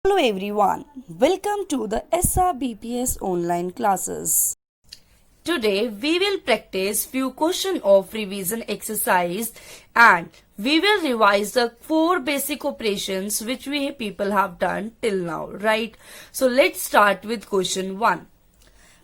Hello everyone, welcome to the SRBPS online classes. Today we will practice few questions of revision exercise and we will revise the 4 basic operations which we people have done till now, right? So let's start with question 1.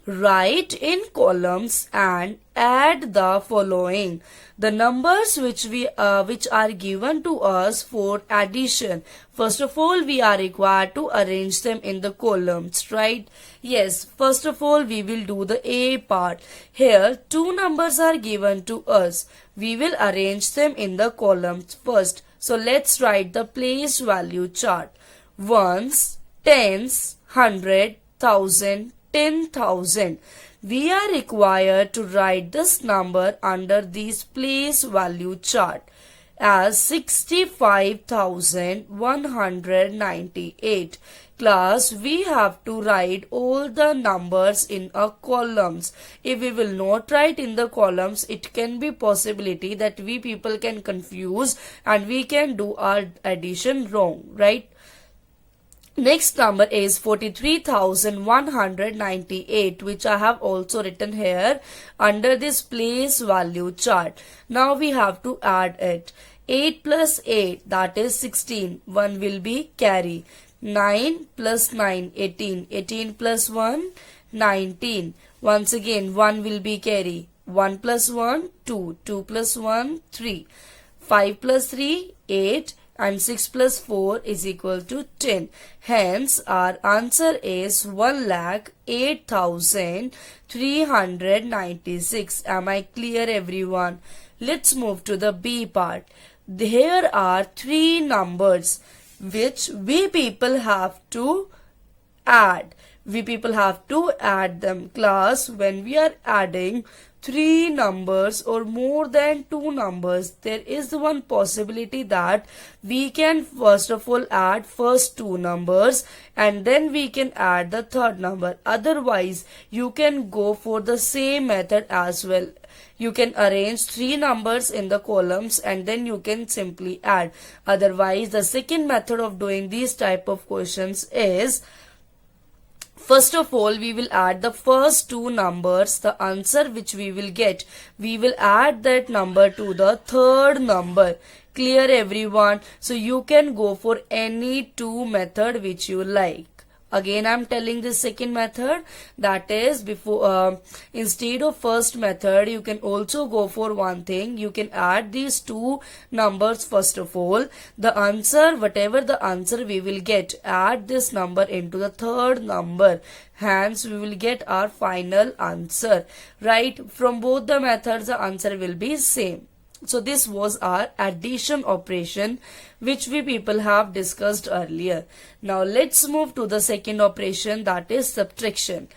Write in columns and add the following. The numbers which are given to us for addition. First of all, we are required to arrange them in the columns, right? Yes, first of all, we will do the A part. Here, two numbers are given to us. We will arrange them in the columns first. So let's write the place value chart. Ones, tens, hundred, thousand, 10,000. We are required to write this number under this place value chart as 65,198. Class, we have to write all the numbers in a columns. If we will not write in the columns, it can be possibility that we people can confuse and we can do our addition wrong, right? Next number is 43,198, which I have also written here under this place value chart. Now we have to add it. 8 plus 8, that is 16. 1 will be carry. 9 plus 9, 18. 18 plus 1, 19. Once again, 1 will be carry. 1 plus 1, 2. 2 plus 1, 3. 5 plus 3, 8. And 6 plus 4 is equal to 10. Hence, our answer is 1,08,396. Am I clear, everyone? Let's move to the B part. Here are 3 numbers which we people have to add. We people have to add them. Class, when we are adding 3 numbers or more than 2 numbers, there is one possibility that we can first of all add first 2 numbers and then we can add the third number. Otherwise, you can go for the same method as well. You can arrange 3 numbers in the columns and then you can simply add. Otherwise, the second method of doing these type of questions is, first of all, we will add the first 2 numbers, the answer which we will get. We will add that number to the third number. Clear, everyone? So you can go for any 2 method which you like. Again, I am telling the second method, that is instead of first method, you can also go for one thing. You can add these 2 numbers first of all. The answer, whatever the answer we will get, add this number into the third number. Hence, we will get our final answer. Right? From both the methods, the answer will be same. So this was our addition operation which we people have discussed earlier. Now let's move to the second operation, that is subtraction.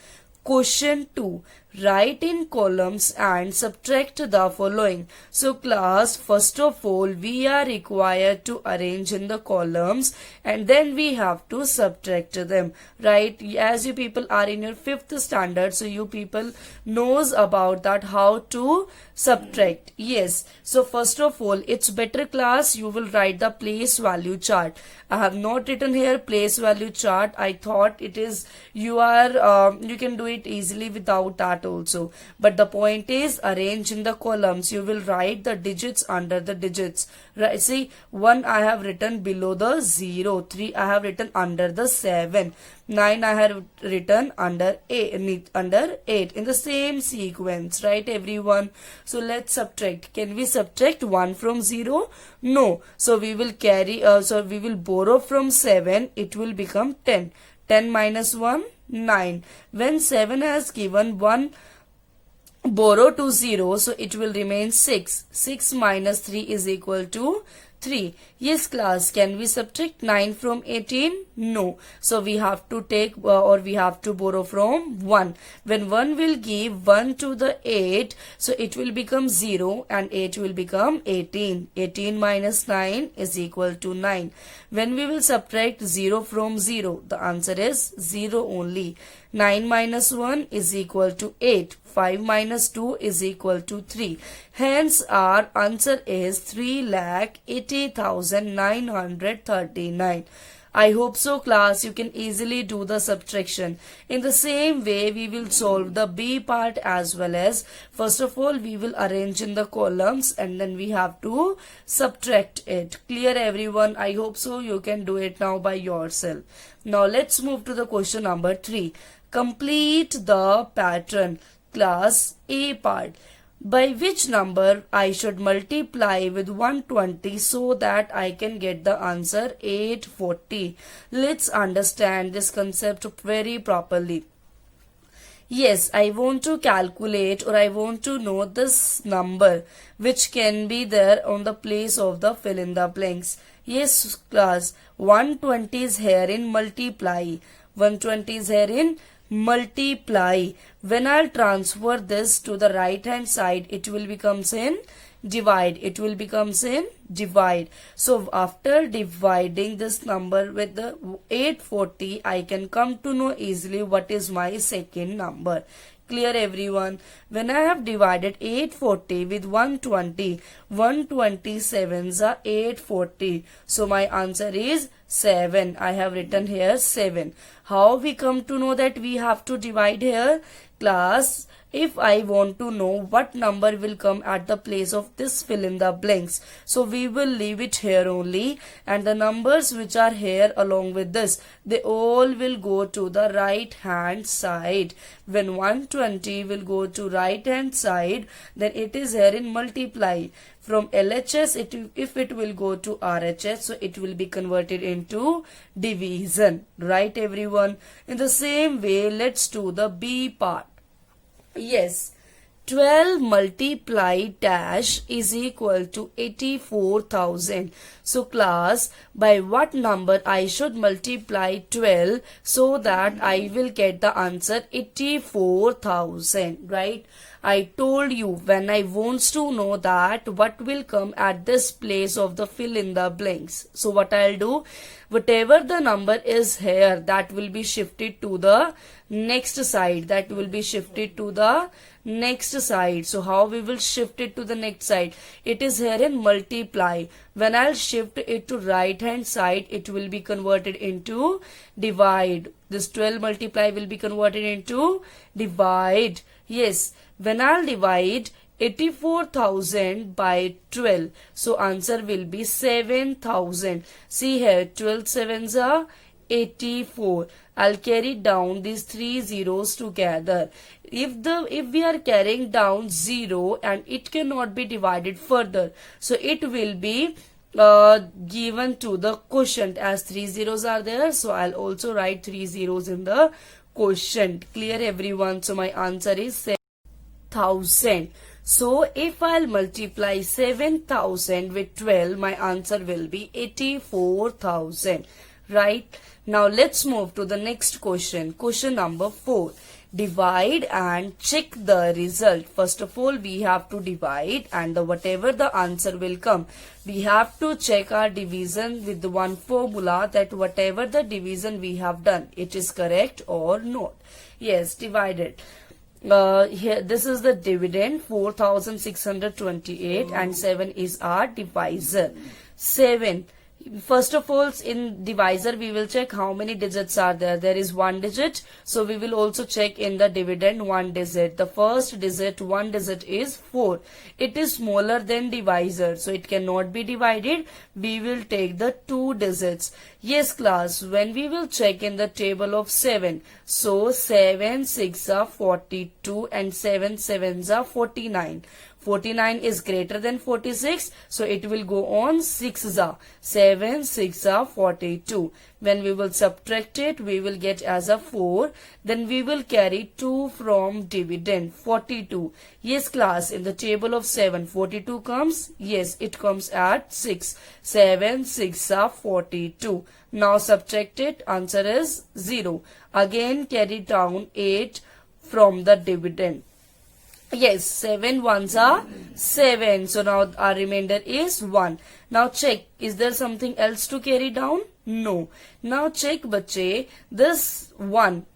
Question 2. Write in columns and subtract the following. So class, first of all, we are required to arrange in the columns and then we have to subtract them, right? As you people are in your 5th standard, so you people knows about that how to subtract. Yes. So first of all, it's better class you will write the place value chart. I have not written here place value chart. I thought it is you can do it easily without that also, but the point is arrange in the columns. You will write the digits under the digits, right? See, 1 I have written below the 0, 3 I have written under the 7, 9 I have written under 8 in the same sequence, right, everyone? So let's subtract. Can we subtract 1 from 0? No. So we will we will borrow from 7. It will become 10. 10 minus 1, 9. When 7 has given 1 borrow to 0, so it will remain 6. 6 minus 3 is equal to 3. Yes class, can we subtract 9 from 18? No. So we have to take we have to borrow from 1. When 1 will give 1 to the 8, so it will become 0 and 8 will become 18. 18 minus 9 is equal to 9. When we will subtract 0 from 0, the answer is 0 only. 9 minus 1 is equal to 8. 5 minus 2 is equal to 3. Hence, our answer is 3,80,939. I hope so class you can easily do the subtraction. In the same way we will solve the B part as well as. First of all we will arrange in the columns and then we have to subtract it. Clear everyone? I hope so you can do it now by yourself. Now let's move to the question number 3. Complete the pattern. Class A part. By which number I should multiply with 120 so that I can get the answer 840. Let's understand this concept very properly. Yes, I want to calculate or I want to know this number which can be there on the place of the fill in the blanks. Yes class, 120 is here in multiply. 120 is here in multiply. When I'll transfer this to the right hand side, it will becomes in divide. It will becomes in divide. So after dividing this number with the 840, I can come to know easily what is my second number. Clear everyone? When I have divided 840 with 120, 127s are 840. So my answer is 7. I have written here 7. How we come to know that we have to divide here? Class, if I want to know what number will come at the place of this fill in the blanks, so we will leave it here only, and the numbers which are here along with this, they all will go to the right hand side. When 120 will go to right hand side, then it is here in multiply. From LHS, if it will go to RHS, so it will be converted into division. Right everyone? In the same way, let's do the B part. Yes, 12 multiplied dash is equal to 84,000. So class, by what number I should multiply 12 so that I will get the answer 84,000, right? I told you when I wants to know that what will come at this place of the fill in the blanks. So what I'll do, whatever the number is here, that will be shifted to the next side. That will be shifted to the next side. So how we will shift it to the next side? It is here in multiply. When I'll shift it to right hand side, it will be converted into divide. This 12 multiply will be converted into divide. Yes, when I'll divide 84,000 by 12, so answer will be 7,000. See here, 12 sevens are 84. I'll carry down these 3 zeros together. If we are carrying down 0 and it cannot be divided further, so it will be given to the quotient as 3 zeros are there. So I'll also write 3 zeros in the quotient. Clear everyone? So my answer is 7,000. So if I'll multiply 7,000 with 12, my answer will be 84,000. Right? Now let's move to the next question. Question number 4. Divide and check the result. First of all, we have to divide, and whatever the answer will come, we have to check our division with the one formula, that whatever the division we have done, it is correct or not. Yes, divided. Here this is the dividend, 4,628, and 7 is our divisor. 7. First of all, in divisor we will check how many digits are there. There is 1 digit, so we will also check in the dividend 1 digit. The first digit, 1 digit is 4. It is smaller than divisor, so it cannot be divided. We will take the 2 digits. Yes class, when we will check in the table of 7, so 7 6 are 42 and 7 7s are 49. 49 is greater than 46, so it will go on 6 are. 7 6 are 42. When we will subtract it, we will get as a 4. Then we will carry 2 from dividend, 42. Yes class, in the table of 7, 42 comes? Yes, it comes at 6. 7 6 are 42. Now subtract it, answer is 0. Again carry down 8 from the dividend. Yes, 7 ones are 7. So now our remainder is 1. Now check, is there something else to carry down? No. Now check bache, this 1.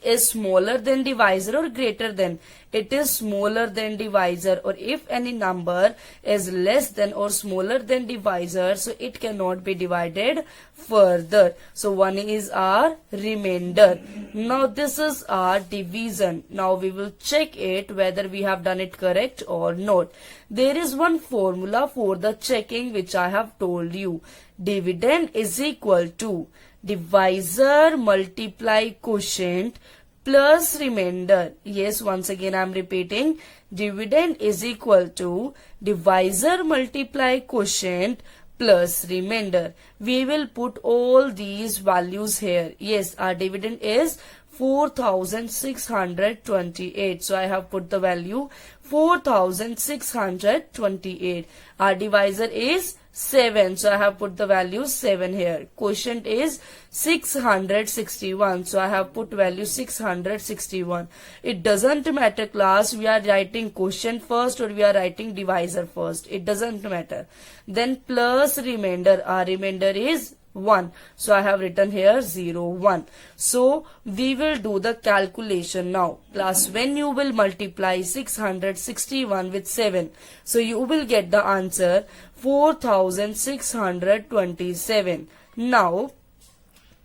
is smaller than divisor or greater than? It is smaller than divisor, or if any number is less than or smaller than divisor, so it cannot be divided further. So 1 is our remainder. Now this is our division. Now we will check it whether we have done it correct or not. There is one formula for the checking which I have told you. Dividend is equal to divisor multiply quotient plus remainder. Yes, once again I am repeating. Dividend is equal to divisor multiply quotient plus remainder. We will put all these values here. Yes, our dividend is 4628. So I have put the value 4628. Our divisor is 7. So I have put the value 7 here. Quotient is 661. So I have put value 661. It doesn't matter, class, we are writing quotient first or we are writing divisor first. It doesn't matter. Then plus remainder. Our remainder is 1. So I have written here 0, 1. So we will do the calculation now. Class, when you will multiply 661 with 7, so you will get the answer 4627. Now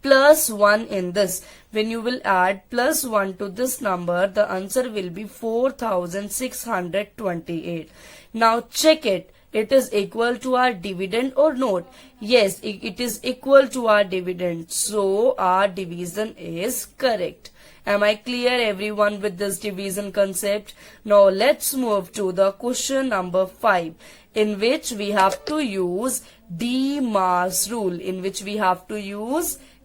plus 1 in this. When you will add plus 1 to this number, the answer will be 4628. Now check it. It is equal to our dividend or not? Yes, it is equal to our dividend. So our division is correct. Am I clear, everyone, with this division concept? Now let's move to the question number 5, in which we have to use D-Mass rule.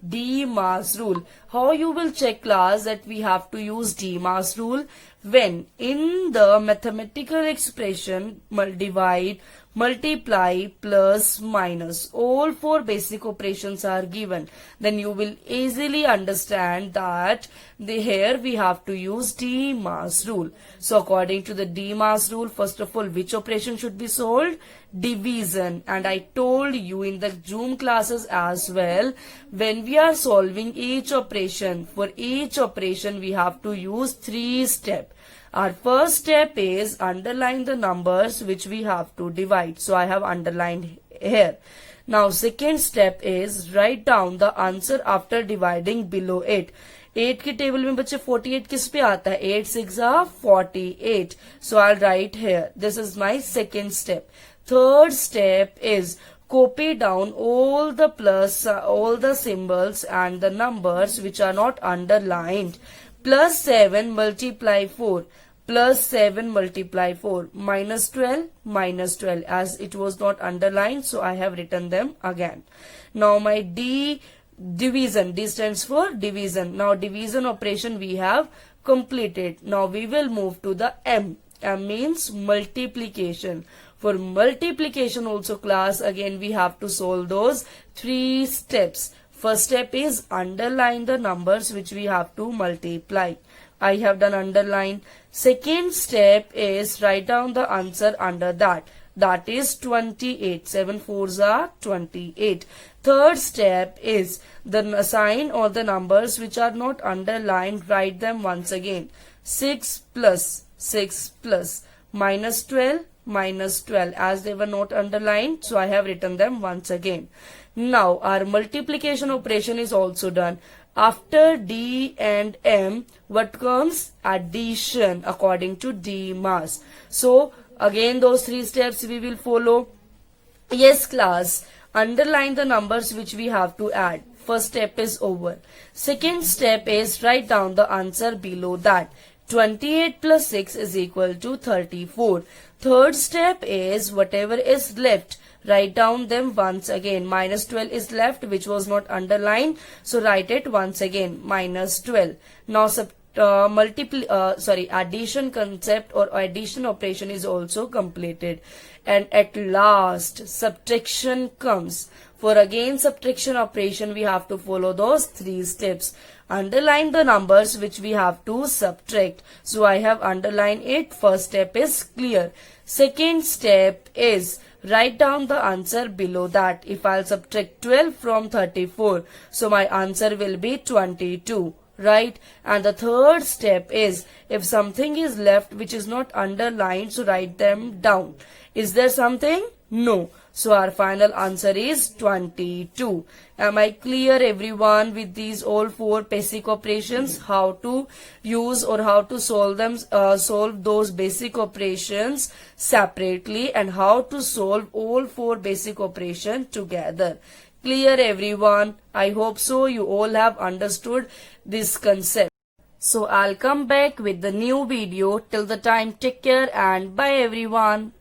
D-Mass rule. How you will check, class, that we have to use D-Mass rule? When in the mathematical expression divide, multiply, plus, minus, all 4 basic operations are given, then you will easily understand that here we have to use D-Mass rule. So according to the D-Mass rule, first of all, which operation should be solved? Division. And I told you in the Zoom classes as well, when we are solving each operation, for each operation we have to use 3 steps. Our first step is underline the numbers which we have to divide. So I have underlined here. Now second step is write down the answer after dividing below it. 8 के table में बच्चे 48 किस पे आता है? 8 6 48. So I'll write here. This is my second step. Third step is copy down all the symbols and the numbers which are not underlined. Plus 7 multiply 4. Plus 7 multiply 4. Minus 12. Minus 12. As it was not underlined, so I have written them again. Now my division. D stands for division. Now division operation we have completed. Now we will move to the M. M means multiplication. For multiplication also, class, again we have to solve those 3 steps. First step is underline the numbers which we have to multiply. I have done underline. Second step is write down the answer under that. That is 28. 7 4s are 28. Third step is the sign or the numbers which are not underlined, write them once again. 6 plus minus 12 minus 12, as they were not underlined, so I have written them once again. Now our multiplication operation is also done. After D and M, what comes? Addition according to D-Mass. So again those 3 steps we will follow. Yes, class, underline the numbers which we have to add. First step is over. Second step is write down the answer below that. 28 plus 6 is equal to 34. Third step is whatever is left, write down them once again. Minus 12 is left which was not underlined, so write it once again. Minus 12. Now addition concept or addition operation is also completed. And at last subtraction comes. For again subtraction operation we have to follow those 3 steps. Underline the numbers which we have to subtract. So I have underlined it. First step is clear. Second step is write down the answer below that. If I'll subtract 12 from 34, so my answer will be 22. right? And the third step is, if something is left which is not underlined, so write them down. Is there something? No. So our final answer is 22. Am I clear, everyone, with these all four basic operations? How to use or how to solve them, solve those basic operations separately, and how to solve all four basic operations together. Clear, everyone? I hope so. You all have understood this concept. So I'll come back with the new video. Till the time, take care and bye, everyone.